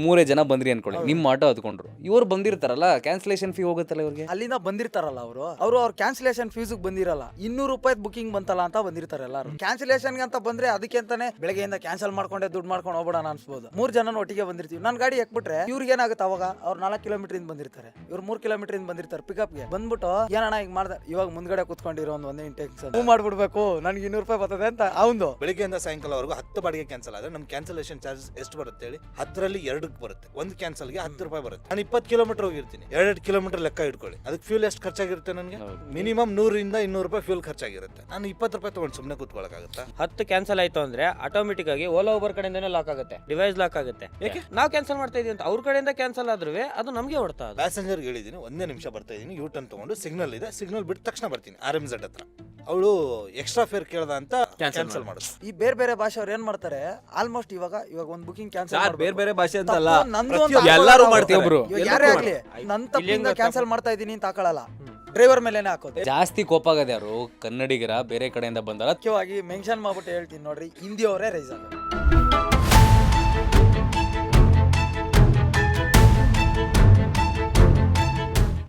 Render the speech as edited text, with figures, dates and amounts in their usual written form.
ಮೂರೇ ಜನ ಬಂದ್ರಿ ಅನ್ಕೊಳ್ಳಿ, ನಿಮ್ಮ ಆಟೋ ಹತ್ಕೊಂಡ್ರು, ಇವ್ರು ಬಂದಿರ್ತಾರಲ್ಲ ಕ್ಯಾನ್ಸಲೇಷನ್ ಫೀ ಹೋಗುತ್ತಲ್ಲ ಇವ್ರಿಗೆ. ಅಲ್ಲಿಂದ ಬಂದಿರ್ತಾರಲ್ಲ ಅವ್ರು ಅವ್ರ ಕ್ಯಾನ್ಸಲೇಷನ್ ಫೀಸ್ ಬಂದಿರಲ್ಲ, 200 ರೂಪಾಯಿ ಬುಕಿಂಗ್ ಬಂತಲ್ಲ ಅಂತ ಬಂದಿರ್ತಾರೆ ಎಲ್ಲಾರು. ಕ್ಯಾನ್ಸಲೇಷನ್ ಅಂತ ಬಂದ್ರೆ ಅದಕ್ಕೆ ಅಂತಾನೆ ಬೆಳಗ್ಗೆಯಿಂದ ಕ್ಯಾನ್ಸಲ್ ಮಾಡ್ಕೊಂಡೆ ದುಡ್ಡು ಮಾಡ್ಕೊಂಡು ಹೋಗ್ಬಿಡೋಣ ಅನ್ಸ್ಬೋದು. 3 ಜನ ಒಟ್ಟಿಗೆ ಬಂದಿರ್ತೀವಿ, ನನ್ನ ಗಾಡಿ ಹಾಕ್ಬಿಟ್ರೆ ಇವ್ರಿಗೆ ಏನಾಗುತ್ತೆ ಅವಾಗ, ಅವ್ರು 4 ಕಿಲೋಮೀಟರ್ ಇಂದ ಬಂದಿರ್ತಾರೆ, ಇವ್ರು 3 ಕಿಲೋಮೀಟರ್ ಇಂದ ಬಂದಿರ್ತಾರೆ. ಪಿಕಪ್ಗೆ ಬಂದ್ಬಿಟ್ಟು ಏನಣ್ಣ ಈಗ ಮಾಡ್ದೆ, ಇವಾಗ ಮುಂದ್ಗಡೆ ಕುತ್ಕೊಂಡಿರೋ ಒಂದೇ ಇಂಟೆನ್ಷನ್ ಮಾಡ್ಬಿಡ್ಬೇಕು, ನನ್ಗೆ 200 ರೂಪಾಯಿ ಬರ್ತದೆ ಅಂತ ಅವಂದು. ಬೆಳಿಗ್ಗೆಯಿಂದ ಸಾಯಂಕಾಲವರೆಗೂ 10 ಬಾಡಿಗೆ ಕ್ಯಾನ್ಸಲ್ ಆದ್ರೆ ನಮ್ ಕ್ಯಾನ್ಸಲೇಷನ್ ಚಾರ್ಜಸ್ ಎಷ್ಟು ಬರುತ್ತೆ ಹೇಳಿ? 10ರಲ್ಲಿ 2 ಬರುತ್ತೆ. ಒಂದು ಕ್ಯಾನ್ಸಲ್ಗೆ 10 ರೂಪಾಯಿ ಬರುತ್ತೆ. ನಾನು 20 ಕಿಲೋಮೀಟರ್ ಹೋಗಿರ್ತೀನಿ, 2 ಕಿಲೋಮೀಟರ್ ಲೆಕ್ಕ ಇಟ್ಕೊಳ್ಳಿ, ಅದಕ್ಕೆ ಫ್ಯೂಲ್ ಎಷ್ಟು ಖರ್ಚಾಗಿರುತ್ತೆ ನನಗೆ? ಮಿನಿಮಮ್ 100 ಇಂದ 200 ರೂಪಾಯಿ ಫ್ಯೂಲ್ ಖರ್ಚಾಗಿರುತ್ತೆ. ನಾನು 20 ರೂಪಾಯಿ ತಗೊಂಡು ಸುಮ್ಮನೆ ಕೂತ್ಕೊಳ್ಳೋಕ್ಕಾಗುತ್ತಾ? 10 ಕ್ಯಾನ್ಸಲ್ ಆಯ್ತು ಅಂದ್ರೆ ಆಟೋಮೆಟಿಕ್ ಆಗಿ ಓಲಾ ಊಬರ್ ಕಡೆಯಿಂದನೇ ಲಾಕ್ ಆಗುತ್ತೆ, ಡಿವೈಸ್ ಲಾಕ್ ಆಗುತ್ತೆ. ಯಾಕೆ ನಾವು ಕ್ಯಾನ್ಸಲ್ ಮಾಡ್ತಾ ಇದೀವಿ ಅಂತ ಅವ್ರ ಕಡೆಯಿಂದ ಕ್ಯಾನ್ಸಲ್ ಆದ್ರೂ ಅದು ನಮಗೆ ಹೊಡ್ತಾ. ಪ್ಯಾಸೆಂಜರ್ ಹೇಳಿದೀನಿ, 1 ನಿಮಿಷ ಬರ್ತಾ ಇದೀನಿ, ಯೂ ಟರ್ನ್ ತಗೊಂಡು ಸಿಗ್ನಲ್ ಇದೆ, ಸಿಗ್ನಲ್ ಬಿಟ್ಟ ತಕ್ಷಣ ಬರ್ತೀನಿ RMZ ಹತ್ರ. ಅವಳು ಎಕ್ಸ್ಟ್ರಾ ಫೇರ್ ಕೇಳ್ದ ಅಂತ ಕ್ಯಾನ್ಸಲ್ ಮಾಡುದು. ಈ ಬೇರೆ ಬೇರೆ ಭಾಷೆ ಅವ್ರು ಏನ್ ಮಾಡ್ತಾರೆ, ಆಲ್ಮೋಸ್ಟ್ ಇವಾಗ ಒಂದು ಬುಕಿಂಗ್ ಕ್ಯಾನ್ಸಲ್ ಬೇರೆ ಬೇರೆ ಭಾಷೆ ಅಂತಲ್ಲ, ನಂದು ಎಲ್ಲರೂ ಮಾಡ್ತೀವಿ. ಒಬ್ರು ಯಾರೇ ಆಗ್ಲಿ ನನ್ನ ತಪ್ಪಿಂದ ಕ್ಯಾನ್ಸಲ್ ಮಾಡ್ತಾ ಇದೀನಿ ಅಂತ ಹಾಕೊಳ್ಳಲ್ಲ, ಡ್ರೈವರ್ ಮೇಲೆನೆ ಹಾಕೋದು. ಜಾಸ್ತಿ ಕೋಪ ಆಗದೆ ಯಾರು ಕನ್ನಡಿಗರ ಬೇರೆ ಕಡೆಯಿಂದ ಬಂದಾರ. ಮುಖ್ಯವಾಗಿ ಮೆನ್ಷನ್ ಮಾಡ್ಬಿಟ್ಟು ಹೇಳ್ತೀನಿ ನೋಡ್ರಿ, ಹಿಂದಿ ಅವರೇ ರೈಸ್ ಆಗೋದು.